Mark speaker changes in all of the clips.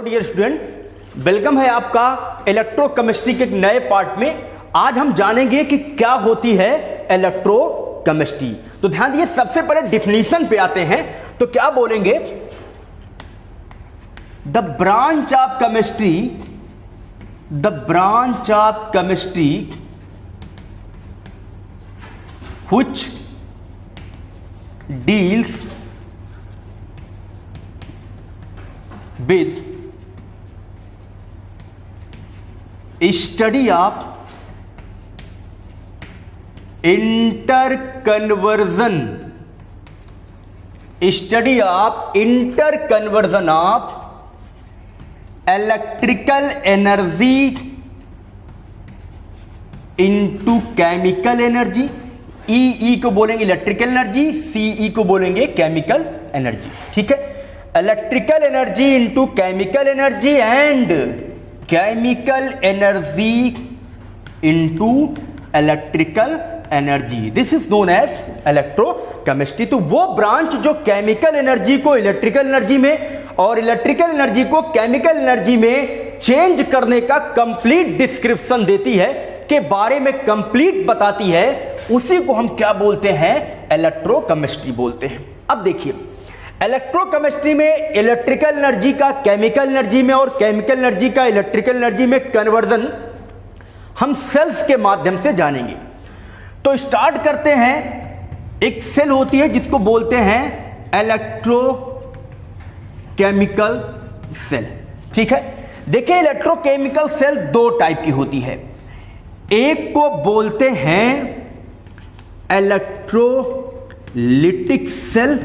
Speaker 1: Dear student, welcome है आपका electrochemistry के एक नए पार्ट में। आज हम जानेंगे कि क्या होती है इलेक्ट्रोकेमिस्ट्री। तो ध्यान दिए, सबसे पहले डिफिनीशन पे आते हैं। तो क्या बोलेंगे? The branch of chemistry which deals with study of interconversion of electrical energy into chemical energy। ई को बोलेंगे इलेक्ट्रिकल एनर्जी, सीई को बोलेंगे केमिकल एनर्जी। ठीक है, electrical energy into chemical energy and chemical energy into electrical energy, this is known as electrochemistry. तो वो branch जो chemical energy को इलेक्ट्रिकल एनर्जी में और इलेक्ट्रिकल एनर्जी को केमिकल एनर्जी में चेंज करने का कंप्लीट डिस्क्रिप्शन देती है, के बारे में कंप्लीट बताती है, उसी को हम क्या बोलते हैं? इलेक्ट्रोकेमिस्ट्री बोलते हैं। अब देखिए, इलेक्ट्रोकेमिस्ट्री में इलेक्ट्रिकल एनर्जी का केमिकल एनर्जी में और केमिकल एनर्जी का इलेक्ट्रिकल एनर्जी में कन्वर्जन हम सेल्स के माध्यम से जानेंगे। तो स्टार्ट करते हैं। एक सेल होती है जिसको बोलते हैं इलेक्ट्रोकेमिकल सेल। ठीक है, देखिए इलेक्ट्रोकेमिकल सेल दो टाइप की होती है। एक को बोलते हैं इलेक्ट्रोलिटिक सेल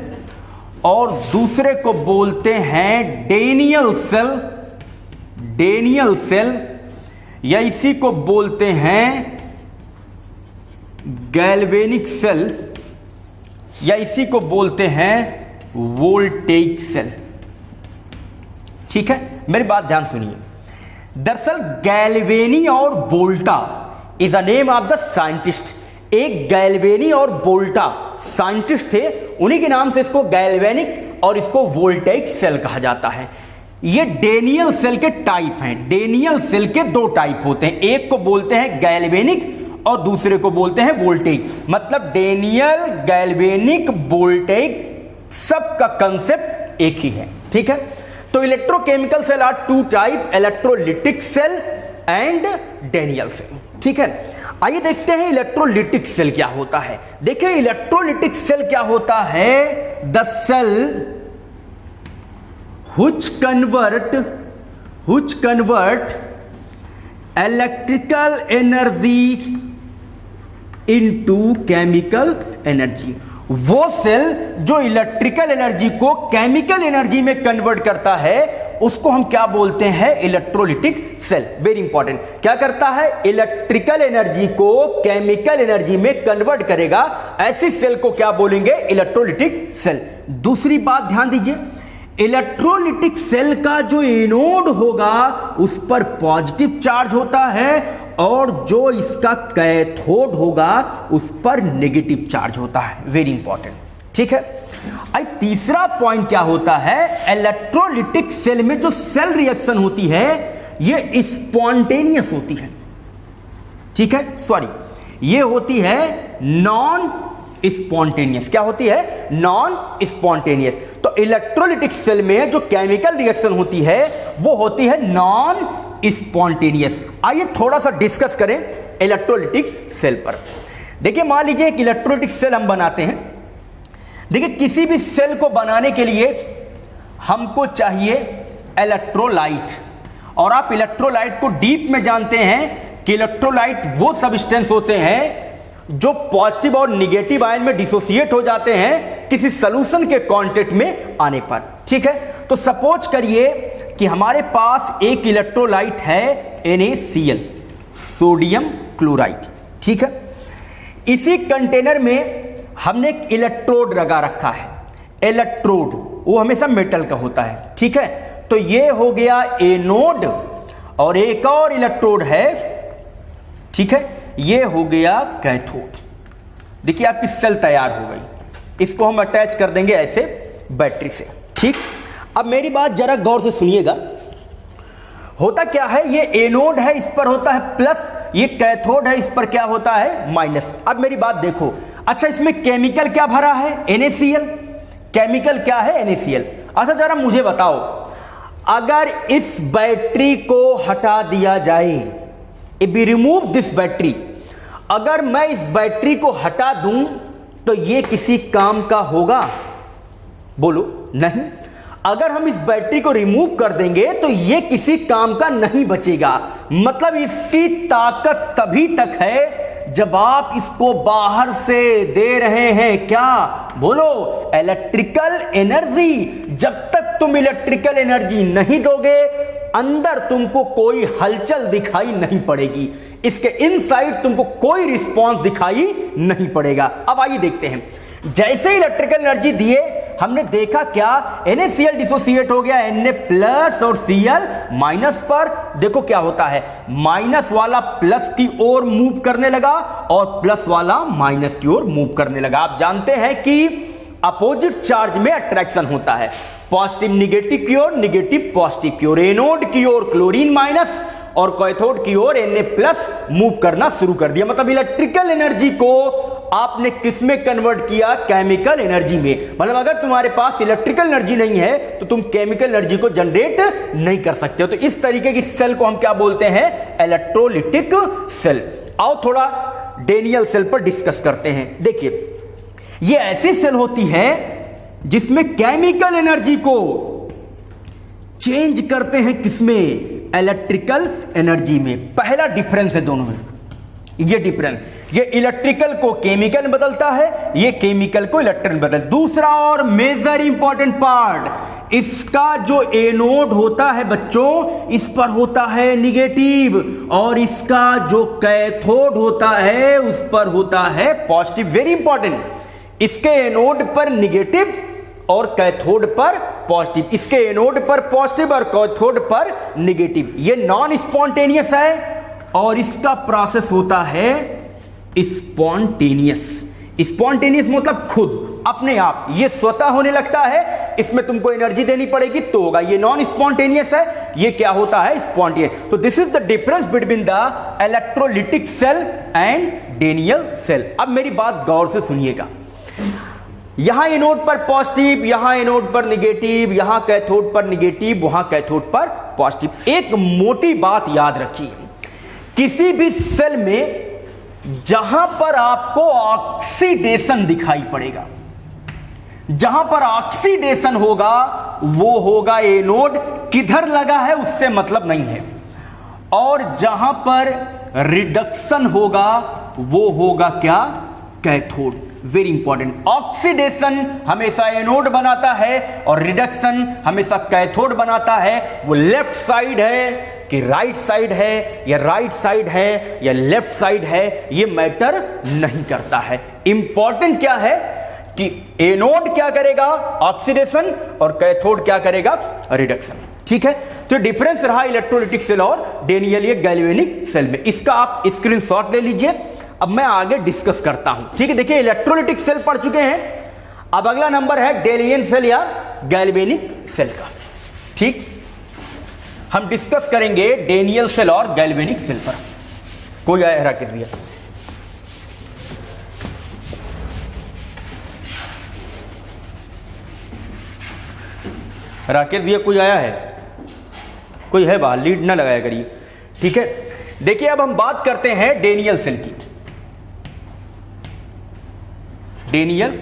Speaker 1: और दूसरे को बोलते हैं डेनियल सेल या इसी को बोलते हैं गैल्वेनिक सेल या इसी को बोलते हैं वोल्टेइक सेल। ठीक है, मेरी बात ध्यान सुनिए। दरअसल गैल्वेनी और Volta is a name of the scientist. एक गैल्वेनी और वोल्टा साइंटिस्ट थे, उन्हीं के नाम से इसको गैल्वेनिक और इसको वोल्टेइक सेल कहा जाता है। ये डेनियल सेल के टाइप हैं। डेनियल सेल के दो टाइप होते हैं, एक को बोलते हैं गैल्वेनिक और दूसरे को बोलते हैं वोल्टेइक। मतलब डेनियल, गैल्वेनिक, वोल्टेइक सबका कंसेप्ट एक ही है। ठीक है, तो electrochemical cell are two type, electrolytic cell and Daniell cell. ठीक है, आइए देखते हैं इलेक्ट्रोलिटिक सेल क्या होता है। देखिए इलेक्ट्रोलिटिक सेल क्या होता है? The cell which convert electrical energy into chemical energy। वो सेल जो इलेक्ट्रिकल एनर्जी को केमिकल एनर्जी में कन्वर्ट करता है, उसको हम क्या बोलते हैं? Electrolytic cell. वेरी इंपॉर्टेंट, क्या करता है? इलेक्ट्रिकल एनर्जी को केमिकल एनर्जी में कन्वर्ट करेगा, ऐसी सेल को क्या बोलेंगे? Electrolytic cell. दूसरी बात ध्यान दीजिए, इलेक्ट्रोलिटिक सेल का जो एनोड होगा उस पर पॉजिटिव चार्ज होता है और जो इसका कैथोड होगा उस पर नेगेटिव चार्ज होता है। Very important. ठीक है, आई तीसरा पॉइंट क्या होता है? इलेक्ट्रोलिटिक सेल में जो सेल रिएक्शन होती है ये स्पॉन्टेनियस होती है। ठीक है, सॉरी, ये होती है नॉन स्पॉन्टेनियस। क्या होती है? Non spontaneous. तो इलेक्ट्रोलिटिक सेल में जो केमिकल रिएक्शन होती है वो होती है नॉन स्पॉन्टेनियस। आइए थोड़ा सा डिस्कस करें इलेक्ट्रोलिटिक सेल पर। देखिए मान लीजिए एक इलेक्ट्रोलिटिक सेल हम बनाते हैं। देखिए किसी भी सेल को बनाने के लिए हमको चाहिए इलेक्ट्रोलाइट, और आप इलेक्ट्रोलाइट को डीप में जानते हैं कि इलेक्ट्रोलाइट वो सब्सटेंस होते हैं जो पॉजिटिव और निगेटिव आयन में डिसोसिएट हो जाते हैं किसी सॉल्यूशन के कांटेक्ट में आने पर। ठीक है, तो सपोज करिए कि हमारे पास एक इलेक्ट्रोलाइट है NaCl, सोडियम क्लोराइड। ठीक है, इसी कंटेनर में हमने एक इलेक्ट्रोड लगा रखा है। इलेक्ट्रोड वो हमेशा मेटल का होता है। ठीक है, तो ये हो गया एनोड और एक और इलेक्ट्रोड है। ठीक है, ये हो गया कैथोड। देखिए आपकी सेल तैयार हो गई। इसको हम अटैच कर देंगे ऐसे बैटरी से। ठीक, अब मेरी बात जरा गौर से सुनिएगा। होता क्या है, ये एनोड है, इस पर होता है प्लस, ये कैथोड है, इस पर क्या होता है माइनस। अब मेरी बात देखो, अच्छा इसमें केमिकल क्या भरा है, NaCl। केमिकल क्या है, NaCl। अच्छा जरा मुझे बताओ, अगर इस बैटरी को हटा दिया जाए, if we remove this battery, अगर मैं इस बैटरी को हटा दूं तो ये किसी काम का होगा, बोलो नहीं। अगर हम इस बैटरी को रिमूव कर देंगे तो ये किसी काम का नहीं बचेगा। मतलब इसकी ताकत तभी तक है जब आप इसको बाहर से दे रहे हैं, क्या बोलो, इलेक्ट्रिकल एनर्जी। जब तक तुम इलेक्ट्रिकल एनर्जी नहीं दोगे, अंदर तुमको कोई हलचल दिखाई नहीं पड़ेगी, इसके इनसाइड तुमको कोई रिस्पांस दिखाई नहीं पड़ेगा। अब आइए देखते हैं, जैसे इलेक्ट्रिकल एनर्जी दिए, हमने देखा क्या, NaCl डिसोसिएट हो गया Na प्लस और Cl माइनस पर। देखो क्या होता है, माइनस वाला प्लस की ओर मूव करने लगा और प्लस वाला माइनस की ओर मूव करने लगा। आप जानते हैं कि अपोजिट चार्ज में अट्रैक्शन होता है, पॉजिटिव निगेटिव की ओर, निगेटिव पॉजिटिव की ओर। एनोड की ओर क्लोरीन माइनस और कैथोड की ओर Na प्लस मूव करना शुरू कर दिया। मतलब इलेक्ट्रिकल एनर्जी को आपने किस में कन्वर्ट किया, केमिकल एनर्जी में। मतलब अगर तुम्हारे पास इलेक्ट्रिकल एनर्जी नहीं है तो तुम केमिकल एनर्जी को जनरेट नहीं कर सकते हो। तो इस तरीके की सेल को हम क्या बोलते हैं, इलेक्ट्रोलिटिक सेल। आओ थोड़ा डेनियल सेल पर डिस्कस करते हैं। देखिए ये ऐसी सेल होती है जिसमें केमिकल एनर्जी को चेंज करते हैं, किसमें, इलेक्ट्रिकल एनर्जी में। पहला डिफरेंस है दोनों में, ये डिफरेंस, ये इलेक्ट्रिकल को केमिकल में बदलता है, ये केमिकल को इलेक्ट्रिकल में बदल। दूसरा और मेजर इंपॉर्टेंट पार्ट, इसका जो एनोड होता है बच्चों, इस पर होता है निगेटिव, और इसका जो कैथोड होता है उस पर होता है पॉजिटिव। वेरी इंपॉर्टेंट, इसके एनोड पर निगेटिव और कैथोड पर पॉजिटिव, इसके एनोड पर पॉजिटिव और कैथोड पर निगेटिव। ये नॉन स्पॉन्टेनियस है और इसका प्रोसेस होता है स्पॉन्टेनियस। स्पॉन्टेनियस मतलब खुद, अपने आप, ये स्वतः होने लगता है, इसमें तुमको एनर्जी देनी पड़ेगी तो होगा। ये नॉन स्पॉन्टेनियस है, ये क्या होता है, स्पॉन्टेनियस। तो this is the difference between the electrolytic cell and Daniell cell. अब मेरी बात गौर से सुनिएगा, यहां एनोड पर पॉजिटिव, यहां एनोड पर निगेटिव, यहां कैथोड पर निगेटिव, वहां कैथोड पर पॉजिटिव। एक मोटी बात याद रखिए, किसी भी सेल में जहां पर आपको ऑक्सीडेशन दिखाई पड़ेगा, जहां पर ऑक्सीडेशन होगा वो होगा एनोड, किधर लगा है उससे मतलब नहीं है। और जहां पर रिडक्शन होगा वो होगा क्या, कैथोड। वेरी इंपॉर्टेंट, ऑक्सीडेशन हमेशा एनोड बनाता है और रिडक्शन हमेशा कैथोड बनाता है। वो लेफ्ट साइड है कि राइट साइड है, या राइट साइड है या लेफ्ट साइड है, ये मैटर नहीं करता है। इंपॉर्टेंट क्या है कि एनोड क्या करेगा, ऑक्सीडेशन, और कैथोड क्या करेगा, रिडक्शन। ठीक है, तो डिफरेंस रहा इलेक्ट्रोलिटिक सेल और डेनियल गैल्वेनिक सेल में। इसका आप स्क्रीनशॉट ले लीजिए। अब मैं आगे डिस्कस करता हूं। ठीक है, देखिए इलेक्ट्रोलिटिक सेल पढ़ चुके हैं, अब अगला नंबर है डेनियल सेल या गैल्वेनिक सेल का। ठीक, हम डिस्कस करेंगे डेनियल सेल और गैल्वेनिक सेल पर। कोई आया राकेश भैया, राकेश भैया कोई आया है, कोई है बाहर, लीड ना लगाया करिए। ठीक है, देखिए अब हम बात करते हैं डेनियल सेल की। डेनियल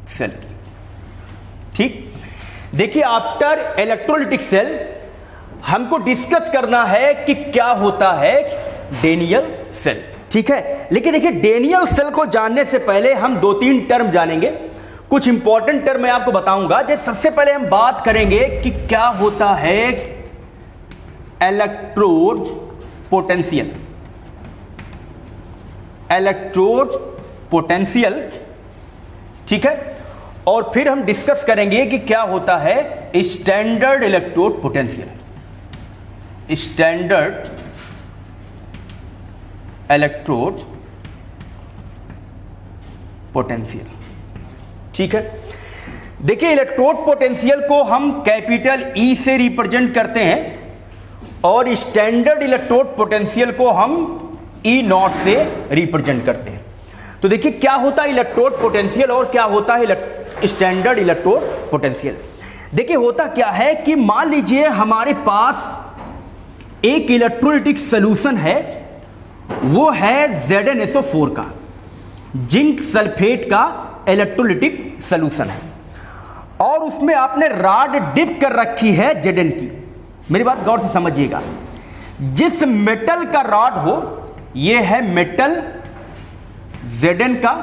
Speaker 1: सेल की, ठीक, देखिए आफ्टर इलेक्ट्रोलिटिक सेल हमको डिस्कस करना है कि क्या होता है डेनियल सेल। ठीक है, लेकिन देखिए डेनियल सेल को जानने से पहले हम 2-3 टर्म जानेंगे, कुछ इंपॉर्टेंट टर्म मैं आपको बताऊंगा। जैसे सबसे पहले हम बात करेंगे कि क्या होता है इलेक्ट्रोड पोटेंशियल। इलेक्ट्रोड पोटेंशियल, ठीक है, और फिर हम डिस्कस करेंगे कि क्या होता है standard electrode potential. Standard electrode potential, ठीक है। देखिए इलेक्ट्रोड पोटेंशियल को हम कैपिटल ई से रिप्रेजेंट करते हैं और स्टैंडर्ड इलेक्ट्रोड पोटेंशियल को हम ई नॉट से रिप्रेजेंट करते हैं। तो देखिए क्या होता है इलेक्ट्रोड पोटेंशियल और क्या होता है स्टैंडर्ड इलेक्ट्रोड पोटेंशियल। देखिए होता क्या है कि मान लीजिए हमारे पास एक इलेक्ट्रोलाइटिक सॉल्यूशन है, वो है ZnSO4 का, जिंक सल्फेट का इलेक्ट्रोलाइटिक सॉल्यूशन है, और उसमें आपने रॉड डिप कर रखी है Zn की। मेरी बात गौर से समझिएगा, जिस मेटल का रॉड हो, यह है मेटल Zn का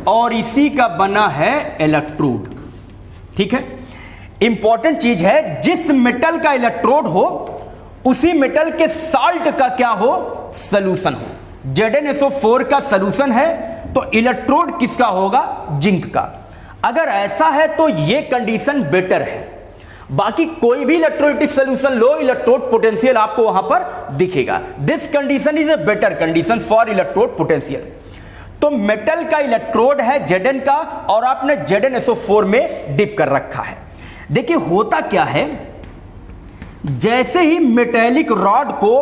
Speaker 1: और इसी का बना है इलेक्ट्रोड। ठीक है, इंपॉर्टेंट चीज है, जिस मेटल का इलेक्ट्रोड हो उसी मेटल के साल्ट का क्या हो, सॉल्यूशन हो। ZnSO4 का सॉल्यूशन है तो इलेक्ट्रोड किसका होगा, जिंक का। अगर ऐसा है तो यह कंडीशन बेटर है। बाकी कोई भी इलेक्ट्रोलाइटिक सॉल्यूशन लो, इलेक्ट्रोड पोटेंशियल आपको वहां पर दिखेगा। This condition is a better condition for electrode potential. तो मेटल का इलेक्ट्रोड है Zn का और आपने ZnSO4 में डिप कर रखा है। देखिए होता क्या है, जैसे ही मेटेलिक रॉड को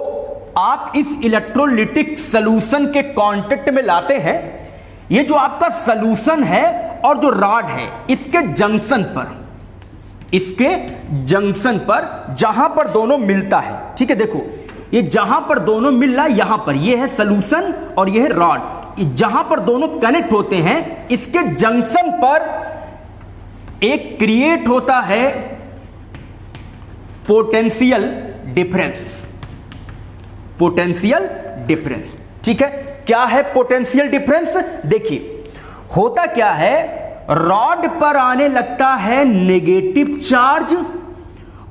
Speaker 1: आप इस इलेक्ट्रोलाइटिक सॉल्यूशन के कांटेक्ट में लाते हैं, ये जो आपका सॉल्यूशन है और जो रॉड है, इसके जंक्शन पर जहां पर दोनों मिलता है, ठीक है, देखो ये जहां पर दोनों मिल रहा है, यहां पर ये है सॉल्यूशन और ये है रॉड, जहां पर दोनों कनेक्ट होते हैं, इसके जंक्शन पर एक क्रिएट होता है पोटेंशियल डिफरेंस। ठीक है, क्या है पोटेंशियल डिफरेंस? देखिए होता क्या है, रॉड पर आने लगता है नेगेटिव चार्ज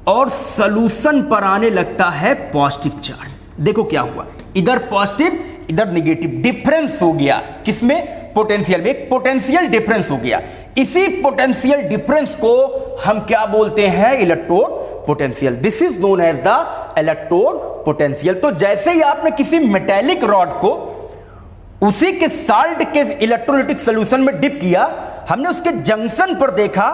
Speaker 1: और सॉल्यूशन पर आने लगता है पॉजिटिव चार्ज। देखो क्या हुआ, इधर पॉजिटिव इधर नेगेटिव, डिफरेंस हो गया किसमें, पोटेंशियल में, एक पोटेंशियल डिफरेंस हो गया। इसी पोटेंशियल डिफरेंस को हम क्या बोलते हैं, electrode potential. This is known as the electrode potential. तो जैसे ही आपने किसी मेटेलिक रॉड को उसी के साल्ट के इलेक्ट्रोलाइटिक सॉल्यूशन में डिप किया, हमने उसके जंक्शन पर देखा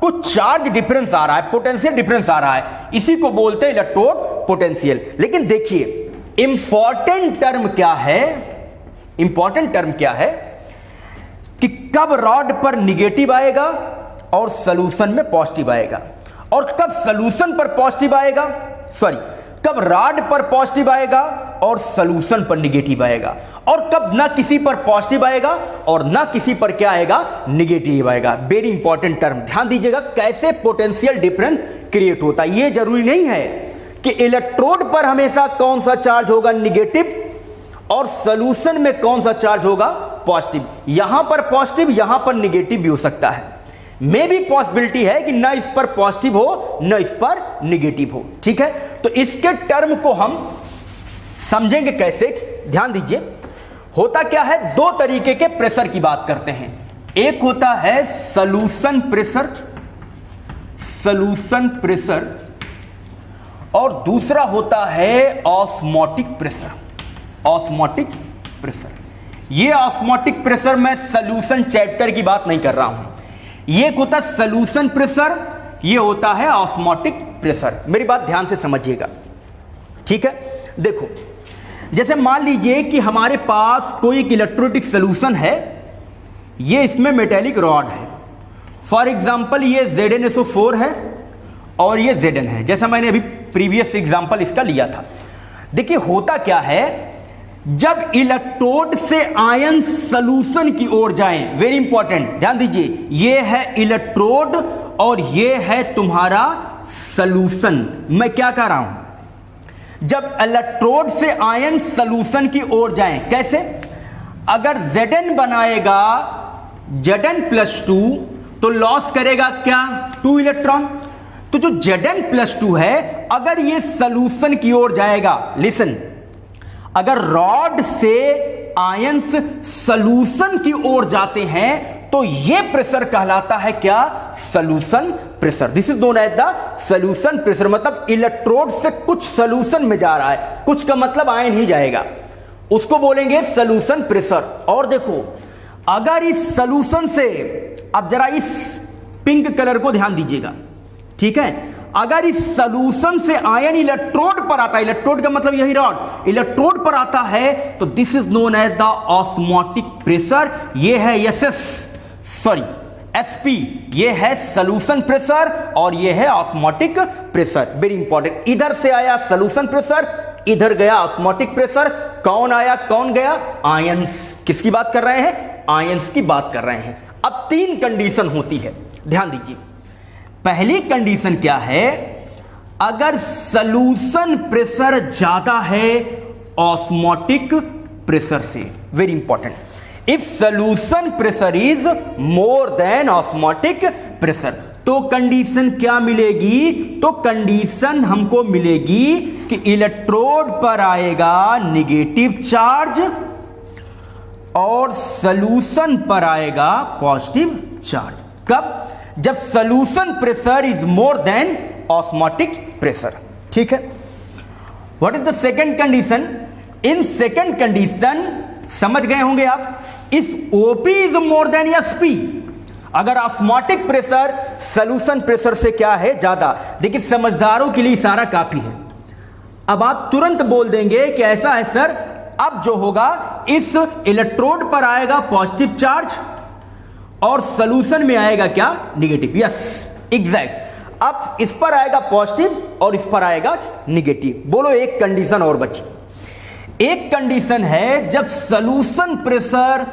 Speaker 1: कुछ चार्ज डिफरेंस आ रहा है, पोटेंशियल डिफरेंस आ रहा है, इसी को बोलते हैं इलेक्ट्रोड पोटेंशियल। लेकिन देखिए इंपॉर्टेंट टर्म क्या है कि कब रॉड पर निगेटिव आएगा और सॉल्यूशन में पॉजिटिव आएगा, और कब सॉल्यूशन पर पॉजिटिव आएगा, कब रॉड पर पॉजिटिव आएगा और सॉल्यूशन पर निगेटिव आएगा, और कब ना किसी पर पॉजिटिव आएगा और ना किसी पर क्या आएगा, निगेटिव आएगा। वेरी इंपॉर्टेंट टर्म, ध्यान दीजिएगा कैसे पोटेंशियल डिफरेंस क्रिएट होता है। यह जरूरी नहीं है कि इलेक्ट्रोड पर हमेशा कौन सा चार्ज होगा, निगेटिव, और सॉल्यूशन में कौन सा चार्ज होगा, पॉजिटिव। यहां पर पॉजिटिव यहां पर निगेटिव भी हो सकता है, मे भी पॉसिबिलिटी है कि ना इस पर पॉजिटिव हो ना इस पर निगेटिव हो। ठीक है, तो इसके टर्म को हम समझेंगे कैसे, ध्यान दीजिए। होता क्या है, दो तरीके के प्रेशर की बात करते हैं, एक होता है सॉल्यूशन प्रेशर और दूसरा होता है ऑस्मोटिक प्रेशर। ये ऑस्मोटिक प्रेशर मैं सॉल्यूशन चैप्टर की बात नहीं कर रहा हूं, ये होता है सॉल्यूशन प्रेशर, ये होता है ऑस्मोटिक प्रेशर। मेरी बात ध्यान से समझिएगा, ठीक है। देखो जैसे मान लीजिए कि हमारे पास कोई एक इलेक्ट्रोलाइटिक सॉल्यूशन है, ये इसमें मेटेलिक रॉड है, फॉर एग्जांपल ये ZnSO4 है और ये Zn है, जैसा मैंने अभी प्रीवियस एग्जांपल इसका लिया था। देखिए होता क्या है, जब इलेक्ट्रोड से आयन सॉल्यूशन की ओर जाएं, वेरी इंपॉर्टेंट ध्यान दीजिए, ये है इलेक्ट्रोड और ये है तुम्हारा सॉल्यूशन। मैं क्या कह रहा हूं, जब इलेक्ट्रोड से आयन सॉल्यूशन की ओर जाएं, कैसे, अगर Zn बनाएगा Zn+2 तो लॉस करेगा क्या, 2 इलेक्ट्रॉन। तो जो Zn+2 है, अगर ये सॉल्यूशन की ओर जाएगा, लिसन, अगर रॉड से आयंस सॉल्यूशन की ओर जाते हैं तो ये प्रेशर कहलाता है क्या, solution pressure. This is known as the solution pressure. मतलब इलेक्ट्रोड से कुछ सॉल्यूशन में जा रहा है, कुछ का मतलब आयन ही जाएगा, उसको बोलेंगे सॉल्यूशन प्रेशर। और देखो अगर इस सॉल्यूशन से, अब जरा इस पिंक कलर को ध्यान दीजिएगा, ठीक है, अगर इस सॉल्यूशन से आयन इलेक्ट्रोड पर आता है, इलेक्ट्रोड का मतलब यही रॉड, इलेक्ट्रोड पर आता है, तो this is known as the osmotic pressure. ये है एसपी, ये है सॉल्यूशन प्रेशर और ये है ऑस्मोटिक प्रेशर। वेरी इंपॉर्टेंट, इधर से आया सॉल्यूशन प्रेशर, इधर गया ऑस्मोटिक प्रेशर। कौन आया कौन गया? आयंस। किसकी बात कर रहे हैं? आयंस की बात कर रहे हैं। अब 3 कंडीशन होती है, ध्यान दीजिए। पहली कंडीशन क्या है? अगर सॉल्यूशन प्रेशर ज्यादा है ऑस्मोटिक प्रेशर से। Very important, if solution pressure is more than osmotic pressure, तो कंडीशन क्या मिलेगी? तो कंडीशन हमको मिलेगी कि इलेक्ट्रोड पर आएगा नेगेटिव चार्ज और सॉल्यूशन पर आएगा पॉजिटिव चार्ज। कब? जब solution pressure is more than osmotic pressure. ठीक है। What is the second condition? In second condition समझ गए होंगे आप, इस OP is more than SP। अगर ऑस्मोटिक प्रेशर सॉल्यूशन प्रेशर से क्या है? ज्यादा। देखिए समझदारों के लिए इशारा काफी है। अब आप तुरंत बोल देंगे कि ऐसा है सर, अब जो होगा इस इलेक्ट्रोड पर आएगा पॉजिटिव चार्ज और सॉल्यूशन में आएगा क्या? नेगेटिव। Yes, exact. अब इस पर आएगा पॉजिटिव और इस पर आएगा नेगेटिव। बोलो एक कंडीशन और बची। एक कंडीशन है जब सॉल्यूशन प्रेशर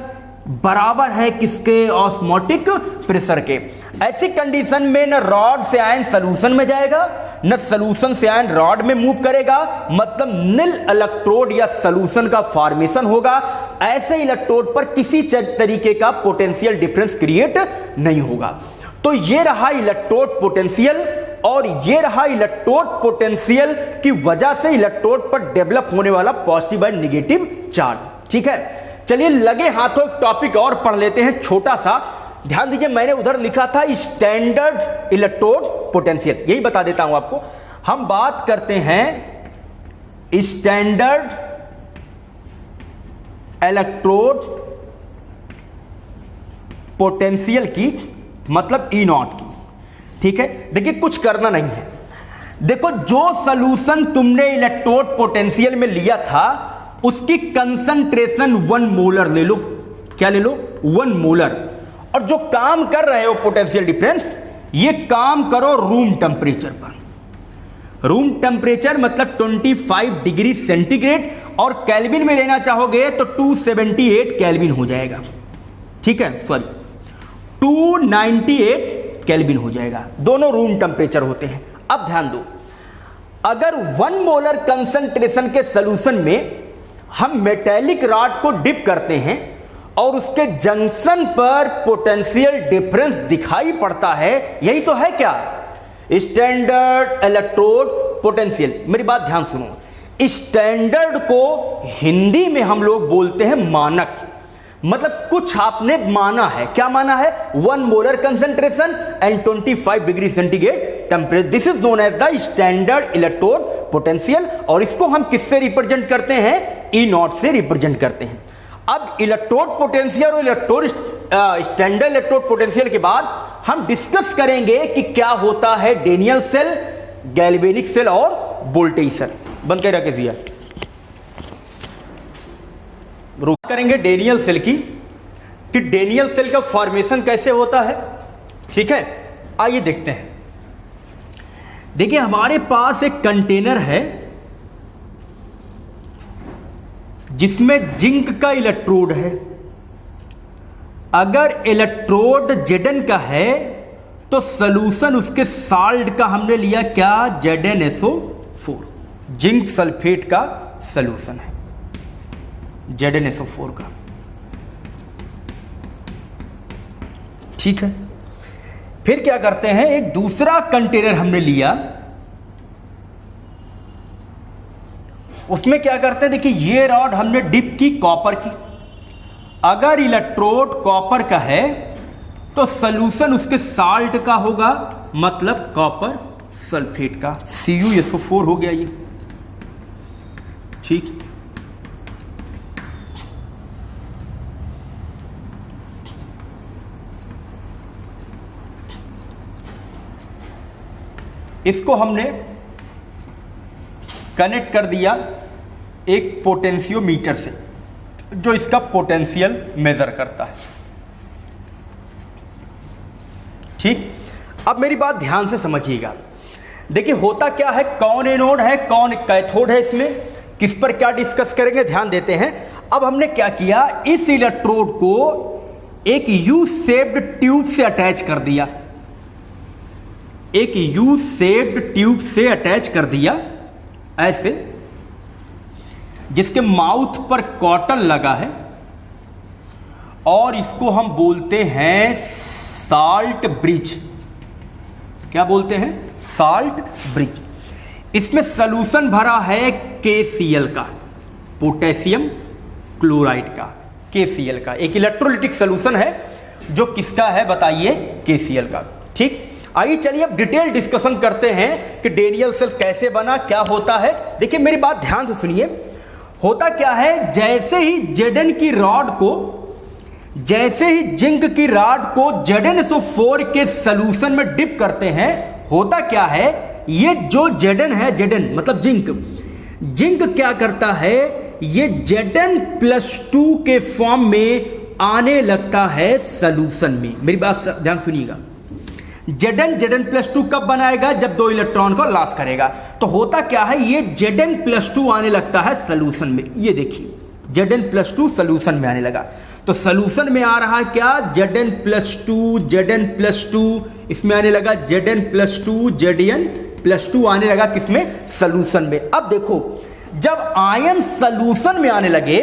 Speaker 1: बराबर है किसके? ऑस्मोटिक प्रेशर के। ऐसी कंडीशन में न रॉड से आयन सॉल्यूशन में जाएगा, न सॉल्यूशन से आयन रॉड में मूव करेगा, मतलब नील इलेक्ट्रोड या सॉल्यूशन का फॉर्मेशन होगा। ऐसे इलेक्ट्रोड पर किसी तरीके का पोटेंशियल डिफरेंस क्रिएट नहीं होगा। तो ये रहा इलेक्ट्रोड पोटेंशियल, और ये रहा इलेक्ट्रोड पोटेंशियल की वजह से इलेक्ट्रोड पर डेवलप होने वाला पॉजिटिव एंड नेगेटिव चार्ज। ठीक है, चलिए लगे हाथों एक टॉपिक और पढ़ लेते हैं, छोटा सा। ध्यान दीजिए, मैंने उधर लिखा था स्टैंडर्ड इलेक्ट्रोड पोटेंशियल, यही बता देता हूं आपको। हम बात करते हैं स्टैंडर्ड इलेक्ट्रोड पोटेंशियल की, मतलब E0 की। ठीक है, देखिए कुछ करना नहीं है। देखो जो सॉल्यूशन तुमने इलेक्ट्रोड पोटेंशियल में लिया था उसकी कंसंट्रेशन 1 मोलर ले लो। क्या ले लो? 1 मोलर। और जो काम कर रहे हो पोटेंशियल डिफरेंस, ये काम करो रूम टेम्परेचर पर। रूम टेम्परेचर मतलब 25 डिग्री सेंटीग्रेड, और केल्विन में लेना चाहोगे तो 278 केल्विन हो जाएगा। ठीक है, सॉरी 298 केल्विन हो जाएगा। दोनों रूम टेम्परेचर होते हैं। अब ध्यान दो, अगर 1 मोलर कंसंट्रेशन के सॉल्यूशन में हम मेटेलिक रॉड को डिप करते हैं और उसके जंक्शन पर पोटेंशियल डिफरेंस दिखाई पड़ता है, यही तो है क्या? Standard electrode potential. मेरी बात ध्यान सुनो, स्टैंडर्ड को हिंदी में हम लोग बोलते हैं मानक। मतलब कुछ आपने माना है। क्या माना है? 1 molar concentration and 25 degree centigrade temperature. This is known as the standard electrode potential, और इसको हम किससे रिप्रेजेंट करते हैं? E0 से रिप्रेजेंट करते हैं। अब इलेक्ट्रोड पोटेंशियल और इलेक्ट्रोड स्टैंडर्ड इलेक्ट्रोड पोटेंशियल के बाद हम डिस्कस करेंगे कि क्या होता है डेनियल सेल, गैल्वेनिक सेल और वोल्टेज सेल। बंद कर रखे दिया, रुक करेंगे डेनियल सेल की, कि डेनियल सेल का फॉर्मेशन कैसे होता है। ठीक है, आइए देखते हैं। देखिए हमारे पास एक कंटेनर है जिसमें जिंक का इलेक्ट्रोड है। अगर इलेक्ट्रोड Zn का है तो सॉल्यूशन उसके साल्ट का हमने लिया क्या? ZnSO4, जिंक सल्फेट का सॉल्यूशन है ZnSO4 का। ठीक है, फिर क्या करते हैं, एक दूसरा कंटेनर हमने लिया, उसमें क्या करते हैं, देखिए ये रॉड हमने डिप की कॉपर की। अगर इलेक्ट्रोड कॉपर का है तो सॉल्यूशन उसके साल्ट का होगा, मतलब कॉपर सल्फेट का, CuSO4 हो गया ये। ठीक, इसको हमने कनेक्ट कर दिया एक पोटेंशियोमीटर से जो इसका पोटेंशियल मेजर करता है। ठीक, अब मेरी बात ध्यान से समझिएगा। देखिए होता क्या है, कौन एनोड है कौन कैथोड है, इसमें किस पर क्या डिस्कस करेंगे, ध्यान देते हैं। अब हमने क्या किया, इस इलेक्ट्रोड को एक यू शेप्ड ट्यूब से अटैच कर दिया, एक यू शेप्ड ट्यूब से अटैच कर दिया ऐसे, जिसके माउथ पर कॉटन लगा है और इसको हम बोलते हैं साल्ट ब्रिज। क्या बोलते हैं, साल्ट ब्रिज। इसमें सॉल्यूशन भरा है KCl का, पोटेशियम क्लोराइड का, KCl का एक इलेक्ट्रोलिटिक सॉल्यूशन है जो किसका है बताइए, KCl का। ठीक, आइए चलिए अब डिटेल डिस्कशन करते हैं कि डेनियल सेल कैसे बना, क्या होता है। देखिए मेरी बात ध्यान से सुनिए। होता क्या है, जैसे ही Zn की रॉड को, जैसे ही जिंक की रॉड को ZnSO4 के सॉल्यूशन में डिप करते हैं, होता क्या है, ये जो Zn है, Zn मतलब जिंक, जिंक क्या करता है, ये Zn+2 के फॉर्म में आने लगता है सॉल्यूशन में। मेरी बात ध्यान सुनिएगा। Zn+2 कब बनाएगा, जब दो इलेक्ट्रॉन को लॉस करेगा। तो होता क्या है, ये Zn+2 आने लगता है सॉल्यूशन में। ये देखिए Zn+2 सॉल्यूशन में आने लगा। तो सॉल्यूशन में आ रहा है क्या, Zn+2 इसमें आने लगा Zn+2 आने लगा किसमें, सॉल्यूशन में। अब देखो जब आयन सॉल्यूशन में आने लगे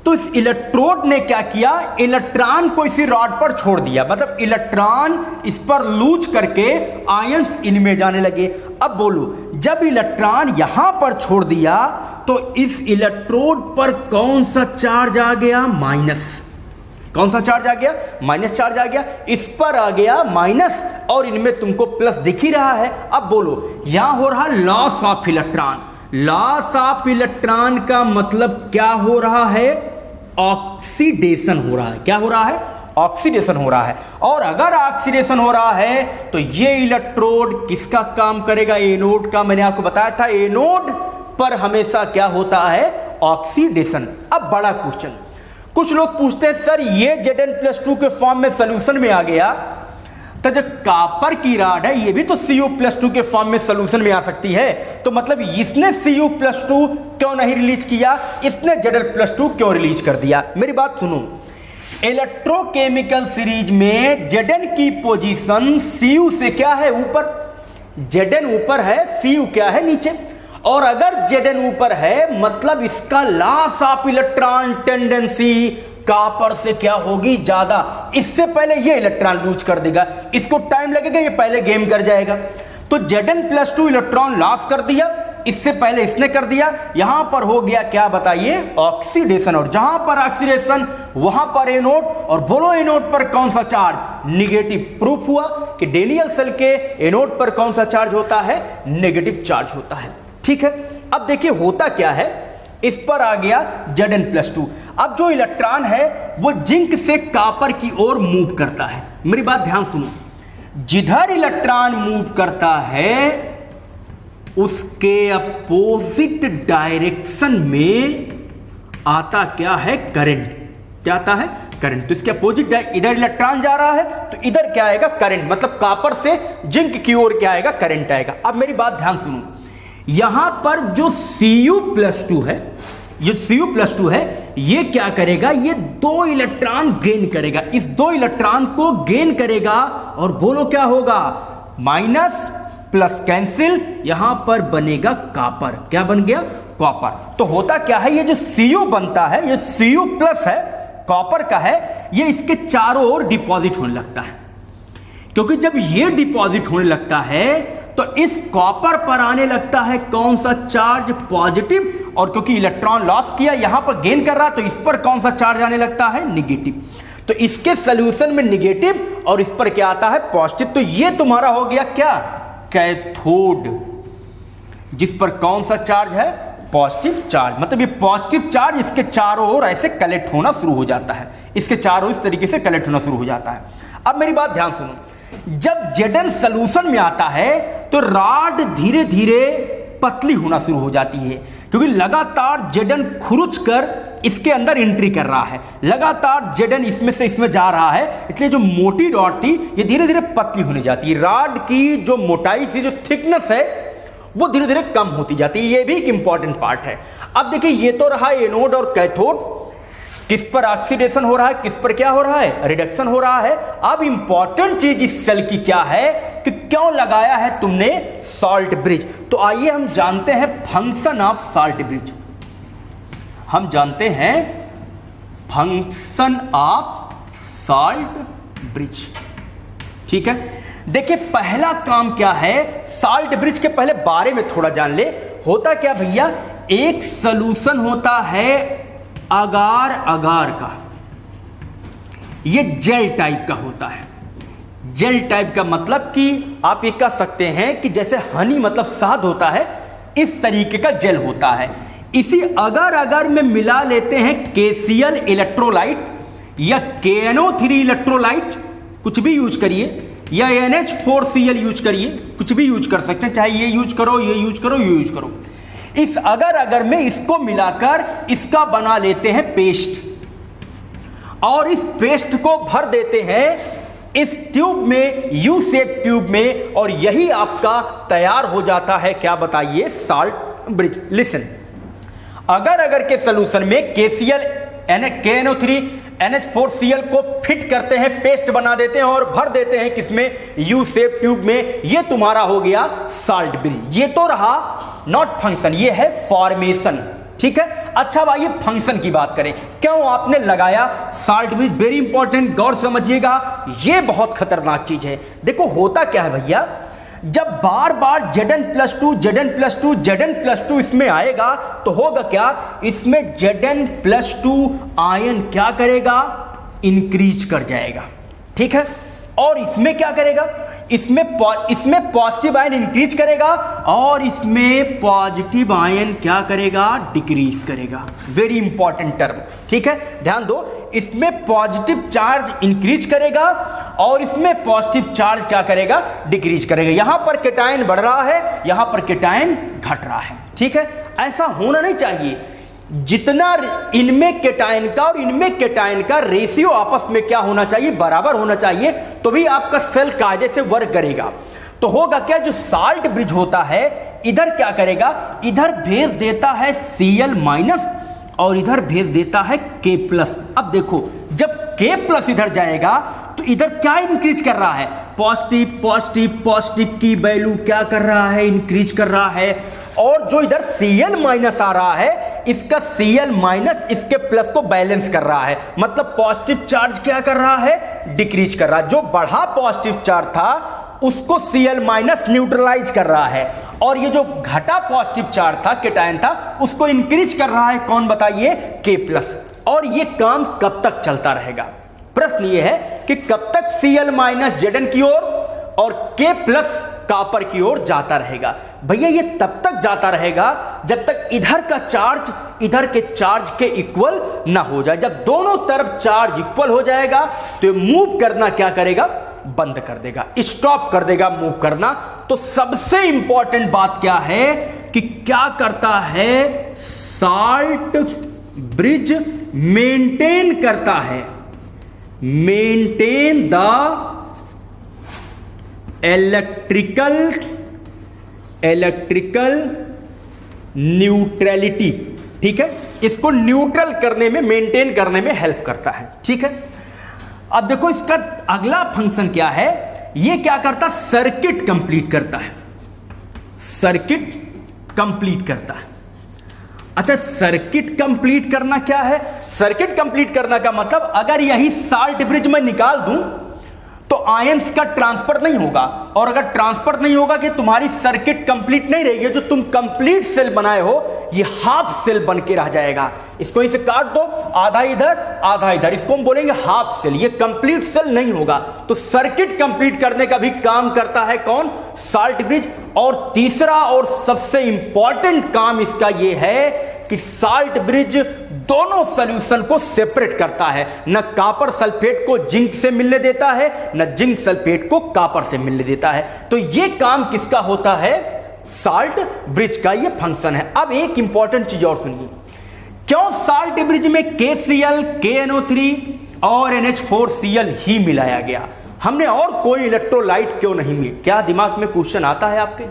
Speaker 1: तो इस इलेक्ट्रोड ने क्या किया, इलेक्ट्रॉन को इसी रॉड पर छोड़ दिया, मतलब इलेक्ट्रॉन इस पर लूज करके आयंस इनमें जाने लगे। अब बोलो, जब इलेक्ट्रॉन यहां पर छोड़ दिया तो इस इलेक्ट्रोड पर कौन सा चार्ज आ गया, माइनस। कौन सा चार्ज आ गया, माइनस चार्ज आ गया। इस पर आ गया माइनस और इनमें तुमको प्लस दिख ही रहा है। अब बोलो, यहां हो रहा loss of electron. Loss of electron का मतलब क्या हो रहा है, ऑक्सीडेशन हो रहा है। क्या हो रहा है, ऑक्सीडेशन हो रहा है। और अगर ऑक्सीडेशन हो रहा है तो ये इलेक्ट्रोड किसका काम करेगा, एनोड का। मैंने आपको बताया था एनोड पर हमेशा क्या होता है, ऑक्सीडेशन। अब बड़ा क्वेश्चन, कुछ लोग पूछते हैं सर ये Zn+2 के फॉर्म में सॉल्यूशन में आ गया, तो जो कॉपर की रॉड है ये भी तो Cu+2 के फॉर्म में सॉल्यूशन में आ सकती है। तो मतलब इसने Cu+2 क्यों नहीं रिलीज किया, इसने Zn+2 क्यों रिलीज कर दिया। मेरी बात सुनो, इलेक्ट्रोकेमिकल सीरीज में Zn की पोजीशन Cu से क्या है, ऊपर। Zn ऊपर है, Cu क्या है, नीचे। और अगर Zn ऊपर है मतलब इसका loss of electron tendency copper से क्या होगी, ज्यादा। इससे पहले ये इलेक्ट्रॉन लूज कर देगा, इसको टाइम लगेगा, ये पहले गेम कर जाएगा। तो Zn+2 इलेक्ट्रॉन लॉस कर दिया, इससे पहले इसने कर दिया। यहां पर हो गया क्या बताइए, ऑक्सीडेशन। और जहां पर ऑक्सीडेशन वहां पर एनोड। और बोलो एनोड पर कौन सा चार्ज, नेगेटिव। प्रूफ हुआ कि डेनियल सेल के एनोड पर कौन सा चार्ज होता है, नेगेटिव चार्ज होता है। ठीक है, अब देखिए होता क्या है, इस पर आ गया Zn+2। अब जो इलेक्ट्रॉन है वो जिंक से कॉपर की ओर मूव करता है। मेरी बात ध्यान सुनो, जिधर इलेक्ट्रॉन मूव करता है उसके अपोजिट डायरेक्शन में आता क्या है, करंट। क्या आता है, करंट। तो इसके अपोजिट, इधर इलेक्ट्रॉन जा रहा है तो इधर क्या आएगा, करंट। मतलब कॉपर से जिंक की ओर क्या आएगा, करंट आएगा। अब मेरी बात ध्यान सुनो, यहां पर जो Cu+2 है, जो Cu+2 है ये क्या करेगा, ये दो इलेक्ट्रॉन गेन करेगा। इस दो इलेक्ट्रॉन को गेन करेगा और बोलो क्या होगा, माइनस प्लस कैंसिल, यहां पर बनेगा कॉपर। क्या बन गया, कॉपर। तो होता क्या है, ये जो Cu बनता है, ये Cu+ है, कॉपर का है, ये इसके चारों ओर डिपॉजिट होने लगता है। क्योंकि जब ये डिपॉजिट होने लगता है तो इस कॉपर पर आने लगता है कौन सा चार्ज, पॉजिटिव। और क्योंकि इलेक्ट्रॉन लॉस किया, यहां पर गेन कर रहा, तो इस पर कौन सा चार्ज आने लगता है, नेगेटिव। तो इसके सॉल्यूशन में नेगेटिव और इस पर क्या आता है, पॉजिटिव। तो ये तुम्हारा हो गया क्या, कैथोड, जिस पर कौन सा चार्ज है, पॉजिटिव चार्ज। मतलब ये पॉजिटिव चार्ज इसके चारों ओर ऐसे कलेक्ट होना शुरू हो जाता है, इसके चारों इस तरीके से कलेक्ट होना शुरू हो जाता है। अब मेरी बात ध्यान सुनो, जब Zn सॉल्यूशन में आता है तो रॉड धीरे धीरे पतली होना शुरू हो जाती है, क्योंकि लगातार Zn खुरुच कर इसके अंदर एंट्री कर रहा है, लगातार Zn इसमें से इसमें जा रहा है, इसलिए जो मोटी रॉड थी ये धीरे धीरे पतली होने जाती है। रॉड की जो मोटाई थी, जो थिकनेस है, वो धीरे धीरे कम होती जाती है। ये भी एक इंपॉर्टेंट पार्ट है। अब देखिए, ये तो रहा एनोड और कैथोड, किस पर ऑक्सीडेशन हो रहा है, किस पर क्या हो रहा है, रिडक्शन हो रहा है। अब इंपॉर्टेंट चीज इस सेल की क्या है कि क्यों लगाया है तुमने सॉल्ट ब्रिज। तो आइए हम जानते हैं फंक्शन ऑफ सॉल्ट ब्रिज। हम जानते हैं फंक्शन ऑफ सॉल्ट ब्रिज। ठीक है, देखिए पहला काम क्या है, सॉल्ट ब्रिज के पहले बारे में थोड़ा जान ले। होता क्या भैया, एक सॉल्यूशन होता है अगार अगार का, ये जेल टाइप का होता है। जेल टाइप का मतलब कि आप ये कह सकते हैं कि जैसे हनी मतलब शहद होता है, इस तरीके का जेल होता है। इसी अगार अगार में मिला लेते हैं KCl इलेक्ट्रोलाइट या KNO3 इलेक्ट्रोलाइट, कुछ भी यूज करिए, या NH4Cl यूज करिए, कुछ भी यूज कर सकते हैं, चाहे ये यूज करो, ये यूज करो, ये यूज करो। इस अगर अगर में इसको मिलाकर इसका बना लेते हैं पेस्ट, और इस पेस्ट को भर देते हैं इस ट्यूब में, यू शेप ट्यूब में, और यही आपका तैयार हो जाता है क्या बताइए, सॉल्ट ब्रिज। लिसन, अगर के सॉल्यूशन में KCl KNO3 NH4Cl को फिट करते हैं, पेस्ट बना देते हैं और भर देते हैं किसमें, यू शेप ट्यूब में, ये तुम्हारा हो गया सॉल्ट ब्रिज। ये तो रहा नॉट फंक्शन, ये है फॉर्मेशन। ठीक है, अच्छा भाई फंक्शन की बात करें, क्यों आपने लगाया सॉल्ट ब्रिज, वेरी इंपॉर्टेंट, गौर समझिएगा, ये बहुत खतरनाक चीज है। देखो होता क्या है भैया, जब बार बार Zn+2 इसमें आएगा तो होगा क्या, इसमें Zn+2 आयन क्या करेगा, इंक्रीज कर जाएगा। ठीक है, और इसमें क्या करेगा, इसमें पॉजिटिव आयन इंक्रीज करेगा और इसमें पॉजिटिव आयन क्या करेगा, डिक्रीज करेगा। Very important term. ठीक है, ध्यान दो, इसमें पॉजिटिव चार्ज इंक्रीज करेगा और इसमें पॉजिटिव चार्ज क्या करेगा, डिक्रीज करेगा। यहां पर केटायन बढ़ रहा है, यहां पर केटायन घट रहा है। ठीक है, ऐसा होना नहीं चाहिए। जितना इनमें केटायन का और इनमें केटायन का रेशियो आपस में क्या होना चाहिए, बराबर होना चाहिए, तो भी आपका सेल कायदे से वर्क करेगा। तो होगा क्या, जो सॉल्ट ब्रिज होता है इधर क्या करेगा, इधर भेज देता है Cl- और इधर भेज देता है K+। अब देखो, जब K+ इधर जाएगा तो इधर क्या इंक्रीज कर रहा है, पॉजिटिव पॉजिटिव पॉजिटिव की वैल्यू क्या कर रहा है, इंक्रीज कर रहा है। और जो इधर Cl- आ रहा है, इसका Cl- इसके प्लस को बैलेंस कर रहा है, मतलब पॉजिटिव चार्ज क्या कर रहा है, डिक्रीज कर रहा है। जो बढ़ा पॉजिटिव चार्ज था उसको Cl- न्यूट्रलाइज कर रहा है, और ये जो घटा पॉजिटिव चार्ज था, केटायन था, उसको इंक्रीज कर रहा है, कौन बताइए, K+। और ये काम कब तक चलता रहेगा, प्रश्न ये है कि कब तक Cl- Zn की ओर और K+ कॉपर की ओर जाता रहेगा। भैया ये तब तक जाता रहेगा जब तक इधर का चार्ज इधर के चार्ज के इक्वल ना हो जाए। जब दोनों तरफ चार्ज इक्वल हो जाएगा तो मूव करना क्या करेगा, बंद कर देगा, स्टॉप कर देगा मूव करना। तो सबसे इंपॉर्टेंट बात क्या है कि क्या करता है, सॉल्ट ब्रिज मेंटेन करता है, मेंटेन द इलेक्ट्रिकल न्यूट्रलिटी। ठीक है, इसको न्यूट्रल करने में, मेंटेन करने में हेल्प करता है। ठीक है, अब देखो इसका अगला फंक्शन क्या है, ये क्या करता, सर्किट कंप्लीट करता है, सर्किट कंप्लीट करता है। अच्छा, सर्किट कंप्लीट करना क्या है, सर्किट कंप्लीट करना का मतलब अगर यही सॉल्ट ब्रिज में निकाल दूं तो आयंस का ट्रांसफर नहीं होगा, और अगर ट्रांसफर नहीं होगा कि तुम्हारी सर्किट कंप्लीट नहीं रहेगी। जो तुम कंप्लीट सेल बनाए हो ये हाफ सेल बन के रह जाएगा। इसको इसे काट दो, आधा इधर आधा इधर, इसको हम बोलेंगे हाफ सेल, ये कंप्लीट सेल नहीं होगा। तो सर्किट कंप्लीट करने का भी काम करता है कौन, सॉल्ट ब्रिज। और तीसरा और सबसे इंपॉर्टेंट काम इसका ये है कि साल्ट ब्रिज दोनों सॉल्यूशन को सेपरेट करता है, न कॉपर सल्फेट को जिंक से मिलने देता है, न जिंक सल्फेट को कॉपर से मिलने देता है। तो ये काम किसका होता है? साल्ट ब्रिज का ये फंक्शन है। अब एक इंपॉर्टेंट चीज और सुनिए, क्यों साल्ट ब्रिज में KCl, KNO3 और NH4Cl ही मिलाया गया? हमने और कोई इलेक्ट्रोलाइट क्यों नहीं मिला? क्या दिमाग में क्वेश्चन आता है आपके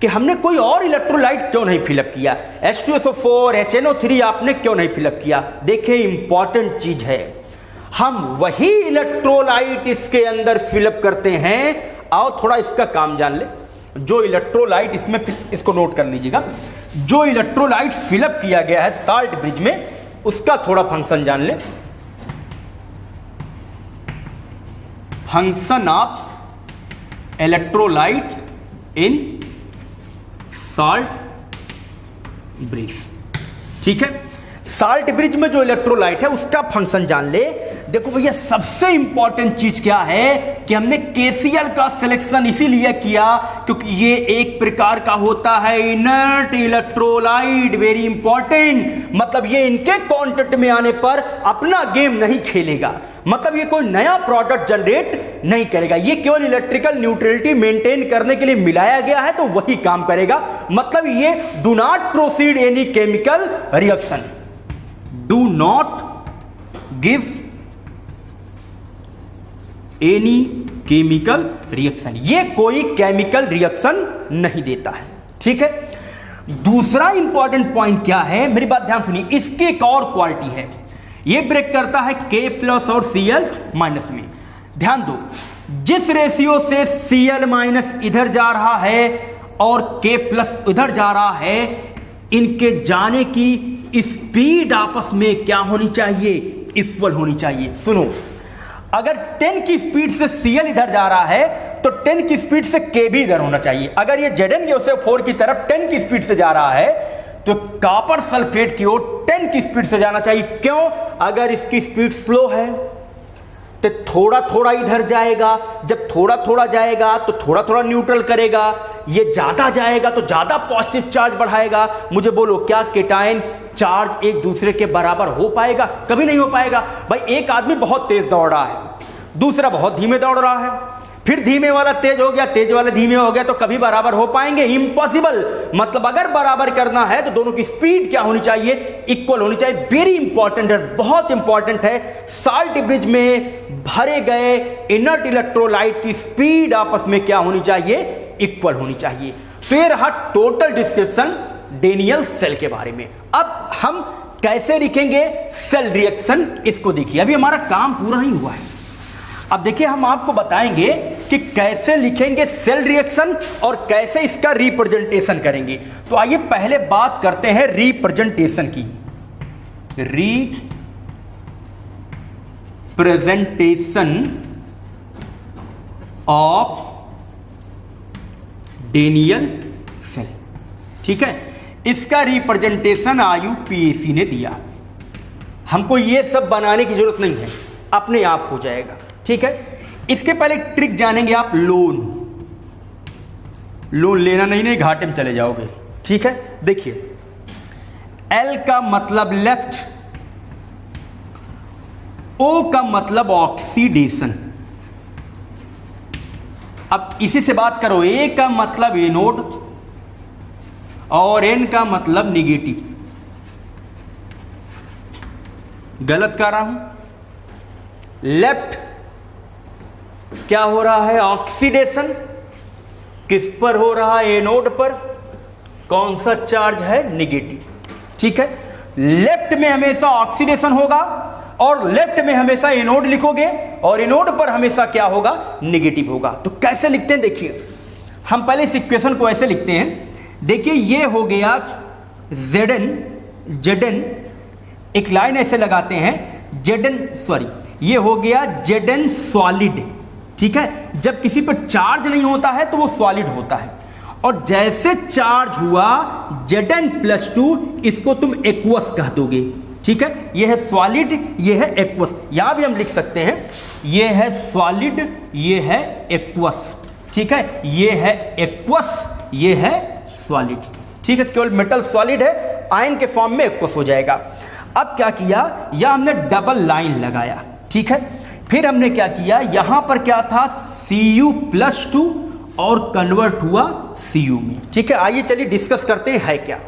Speaker 1: कि हमने कोई और इलेक्ट्रोलाइट क्यों नहीं फिलअप किया? H2SO4, HNO3 आपने क्यों नहीं फिलअप किया? देखिए इंपॉर्टेंट चीज है, हम वही इलेक्ट्रोलाइट इसके अंदर फिलअप करते हैं। आओ थोड़ा इसका काम जान ले। जो इलेक्ट्रोलाइट इसमें, इसको नोट कर लीजिएगा, जो इलेक्ट्रोलाइट फिलअप किया गया है साल्ट ब्रिज में, उसका थोड़ा फंक्शन जान ले। Function of electrolyte in salt bridge, ठीक है। साल्ट ब्रिज में जो इलेक्ट्रोलाइट है उसका फंक्शन जान ले। देखो भैया, सबसे इंपॉर्टेंट चीज क्या है कि हमने KCl का सिलेक्शन इसीलिए किया क्योंकि ये एक प्रकार का होता है इनर्ट इलेक्ट्रोलाइट, वेरी इंपॉर्टेंट। मतलब ये इनके कांटेक्ट में आने पर अपना गेम नहीं खेलेगा, मतलब ये कोई नया प्रोडक्ट जनरेट नहीं करेगा, ये केवल इलेक्ट्रिकल न्यूट्रलिटी मेंटेन करने के लिए मिलाया गया है तो वही काम करेगा। मतलब ये do not proceed any chemical reaction, do not give any chemical reaction, ये कोई केमिकल रिएक्शन नहीं देता है, ठीक है। दूसरा इंपॉर्टेंट पॉइंट क्या है, मेरी बात ध्यान सुनिए, इसकी एक और क्वालिटी है, ये ब्रेक करता है K+ और Cl- में। ध्यान दो, जिस रेशियो से Cl- इधर जा रहा है और K+ इधर जा रहा है, इनके जाने की स्पीड आपस में क्या होनी चाहिए? इक्वल होनी चाहिए। सुनो, अगर 10 की स्पीड से Cl इधर जा रहा है तो 10 की स्पीड से K भी इधर होना चाहिए। अगर ये ZnGO4 की तरफ 10 की स्पीड से जा रहा है तो कॉपर सल्फेट की ओर 10 की स्पीड से जाना चाहिए। क्यों? अगर इसकी स्पीड स्लो है तो थोड़ा थोड़ा इधर जाएगा, जब थोड़ा थोड़ा जाएगा तो थोड़ा थोड़ा न्यूट्रल करेगा, ये ज्यादा जाएगा तो ज्यादा पॉजिटिव चार्ज बढ़ाएगा। मुझे बोलो, क्या केटायन चार्ज एक दूसरे के बराबर हो पाएगा? कभी नहीं हो पाएगा। भाई, एक आदमी बहुत तेज दौड़ रहा है, दूसरा बहुत धीमे दौड़ रहा है, फिर धीमे वाला तेज हो गया, तेज वाला धीमे हो गया, तो कभी बराबर हो पाएंगे? इम्पॉसिबल। मतलब अगर बराबर करना है तो दोनों की स्पीड क्या होनी चाहिए? इक्वल होनी चाहिए। वेरी इंपॉर्टेंट है, बहुत इंपॉर्टेंट है। साल्ट ब्रिज में भरे गए इनर्ट इलेक्ट्रोलाइट की स्पीड आपस में क्या होनी चाहिए? इक्वल होनी चाहिए। फिर रहा टोटल डिस्क्रिप्शन डेनियल सेल के बारे में। अब हम कैसे लिखेंगे सेल रिएक्शन, इसको देखिए। अभी हमारा काम पूरा ही हुआ है। अब देखिए, हम आपको बताएंगे कि कैसे लिखेंगे सेल रिएक्शन और कैसे इसका रिप्रेजेंटेशन करेंगे। तो आइए पहले बात करते हैं रिप्रेजेंटेशन की। रिप्रेजेंटेशन ऑफ डेनियल सेल, ठीक है। इसका रिप्रेजेंटेशन IUPAC ने दिया। हमको ये सब बनाने की जरूरत नहीं है, अपने आप हो जाएगा, ठीक है। इसके पहले ट्रिक जानेंगे आप। लोन लेना नहीं, घाटे में चले जाओगे, ठीक है। देखिए, L का मतलब लेफ्ट, O का मतलब ऑक्सीडेशन। अब इसी से बात करो, A का मतलब एनोड और N का मतलब निगेटिव। गलत कर रहा हूं? लेफ्ट क्या हो रहा है? ऑक्सीडेशन। किस पर हो रहा है? एनोड पर। कौन सा चार्ज है? निगेटिव, ठीक है। लेफ्ट में हमेशा ऑक्सीडेशन होगा और लेफ्ट में हमेशा एनोड लिखोगे और एनोड पर हमेशा क्या होगा? निगेटिव होगा। तो कैसे लिखते हैं देखिए, हम पहले इस इक्वेशन को ऐसे लिखते हैं। देखिए, ये हो गया Zn, एक लाइन ऐसे लगाते हैं, ये हो गया Zn सॉलिड, ठीक है। जब किसी पर चार्ज नहीं होता है तो वो सॉलिड होता है, और जैसे चार्ज हुआ Zn+2, इसको तुम एक्वस कह दोगे, ठीक है। ये है सॉलिड, ये है एक्वस। यहां भी हम लिख सकते हैं, ये है सॉलिड, ये है एक्वस, ठीक है। ये है एक्वस, ये है सॉलिड, ठीक है। केवल मेटल सॉलिड है आयन के फॉर्म में एक्वस हो जाएगा। अब क्या किया, यह हमने डबल लाइन लगाया, ठीक है। फिर हमने क्या किया, यहां पर क्या था Cu+2 और कन्वर्ट हुआ Cu में, ठीक है। आइए चलिए डिस्कस करते हैं है क्या।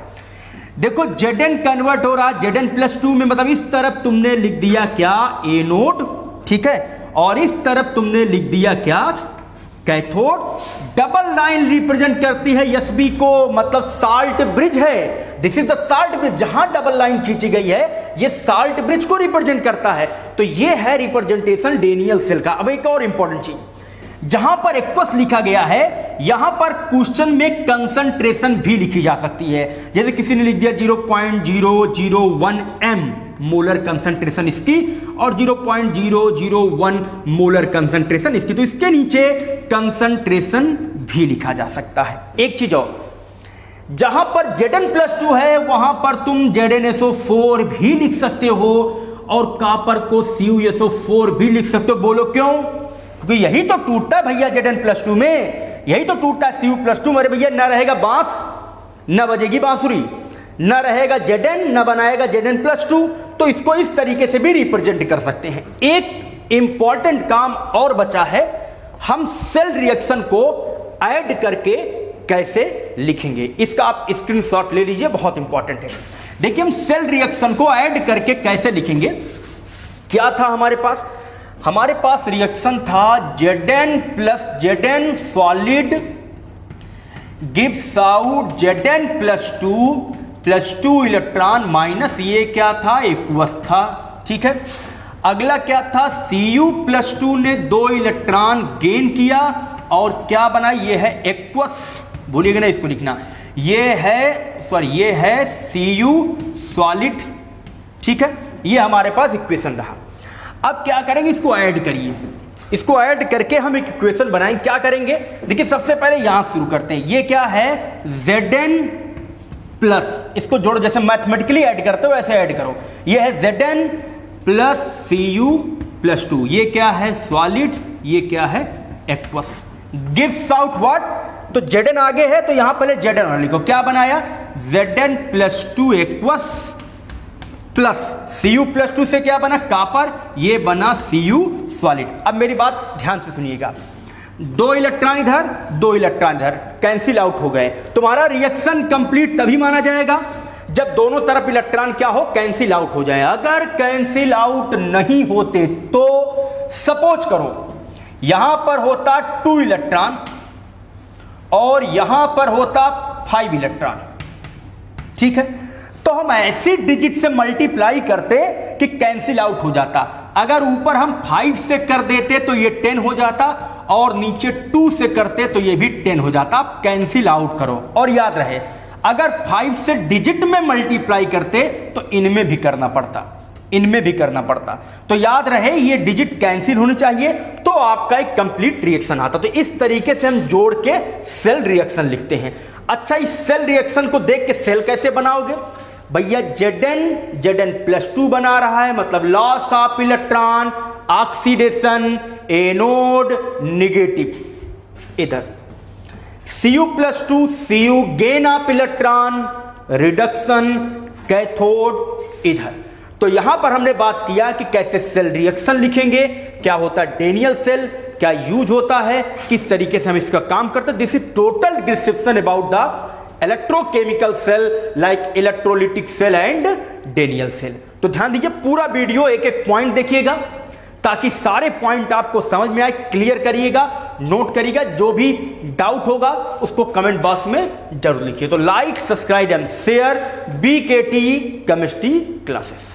Speaker 1: देखो Zn कन्वर्ट हो रहा, Zn+2 में, मतलब इस तरफ तुमने लिख दिया क्या एनोड, ठीक है, और इस तरफ तुमने लिख दिया क्या कैथोड। डबल लाइन रिप्रेजेंट करती है Sb को, मतलब साल्ट ब्रिज है। This is the salt bridge, जहां डबल लाइन खींची गई है ये साल्ट ब्रिज को रिप्रेजेंट करता है। तो ये है रिप्रेजेंटेशन डेनियल सेल का। अब एक और इंपॉर्टेंट चीज, जहां पर एक्वस लिखा गया है यहां पर क्वेश्चन में कंसंट्रेशन भी लिखी जा सकती है। जैसे किसी ने लिख दिया 0.001 m मोलर कंसंट्रेशन इसकी और 0.001 मोलर कंसंट्रेशन इसकी, तो इसके नीचे कंसंट्रेशन भी लिखा जा सकता है। एक चीज और, जहां पर Zn+2 है वहां पर तुम ZnSO4 भी लिख सकते हो और कॉपर को CuSO4 भी लिख सकते हो। बोलो क्यों? क्योंकि यही तो टूटता है भैया Zn+2 में, यही तो टूटता है Cu+2। मेरे भैया न रहेगा बांस न बजेगी बांसुरी, न रहेगा Zn न बनाएगा Zn+2, तो इसको इस तरीके से भी रिप्रेजेंट कर सकते हैं। एक इंपॉर्टेंट काम और बचा है, हम सेल रिएक्शन को ऐड करके कैसे लिखेंगे, इसका आप स्क्रीनशॉट ले लीजिए, बहुत इंपॉर्टेंट है। देखिए हम सेल रिएक्शन को ऐड करके कैसे लिखेंगे। क्या था हमारे पास, हमारे पास रिएक्शन था Zn+Zn solid gives out Zn+2 electron minus, ये क्या था एक्वस था, ठीक है। अगला क्या था, Cu+2 ने 2 इलेक्ट्रॉन गेन किया और क्या बना, ये है एक्वस, भूलिएगा ना इसको लिखना, ये है Cu सॉलिड, ठीक है। ये हमारे पास इक्वेशन रहा। अब क्या करेंगे, इसको ऐड करिए, इसको ऐड करके हम एक इक्वेशन बनाएंगे। क्या करेंगे, देखिए सबसे पहले यहां शुरू करते हैं। ये क्या है Zn प्लस, इसको जोड़ो, जैसे मैथमेटिकली ऐड करते हो वैसे ऐड करो। ये है Zn प्लस Cu+2, ये क्या है सॉलिड, ये क्या है एक्वस। गिव्स आउट व्हाट, तो Zn आगे है तो यहां पहले Zn लिखो। क्या बनाया, Zn+2 एक्वस प्लस Cu+2 से क्या बना कॉपर, ये बना Cu सॉलिड। अब मेरी बात ध्यान से सुनिएगा, 2 इलेक्ट्रॉन इधर 2 इलेक्ट्रॉन इधर कैंसिल आउट हो गए। तुम्हारा रिएक्शन कंप्लीट तभी माना जाएगा जब दोनों तरफ इलेक्ट्रॉन क्या हो, कैंसिल आउट हो जाए। अगर कैंसिल आउट नहीं होते तो सपोज करो यहां पर होता 2 इलेक्ट्रॉन और यहां पर होता 5 इलेक्ट्रॉन, ठीक है। तो हम ऐसी डिजिट से मल्टीप्लाई करते कि कैंसिल आउट हो जाता। अगर ऊपर हम 5 से कर देते तो ये 10 हो जाता और नीचे 2 से करते तो ये भी 10 हो जाता। आप कैंसिल आउट करो और याद रहे अगर 5 से डिजिट में मल्टीप्लाई करते तो इनमें भी करना पड़ता, इनमें भी करना पड़ता। तो याद रहे ये डिजिट कैंसिल होनी चाहिए तो आपका एक कंप्लीट रिएक्शन आता। तो इस तरीके से हम जोड़ के सेल रिएक्शन लिखते हैं। अच्छा, इस सेल रिएक्शन को देख के सेल कैसे बनाओगे भैया, Zn+2 बना रहा है, मतलब loss of electron, oxidation, anode negative इधर, Cu+2 Cu gain of electron, reduction, cathode इधर। तो यहां पर हमने बात किया कि कैसे सेल रिएक्शन लिखेंगे, क्या होता है डेनियल सेल, क्या यूज होता है, किस तरीके से हम इसका काम करते हैं। This is total description about the electrochemical cell like electrolytic cell and Daniell cell. तो ध्यान दीजिए, पूरा वीडियो एक एक पॉइंट देखिएगा ताकि सारे पॉइंट आपको समझ में आए। क्लियर करिएगा, नोट करिएगा, जो भी डाउट होगा उसको कमेंट बॉक्स में जरूर लिखिए। तो like, subscribe and share BKT chemistry classes.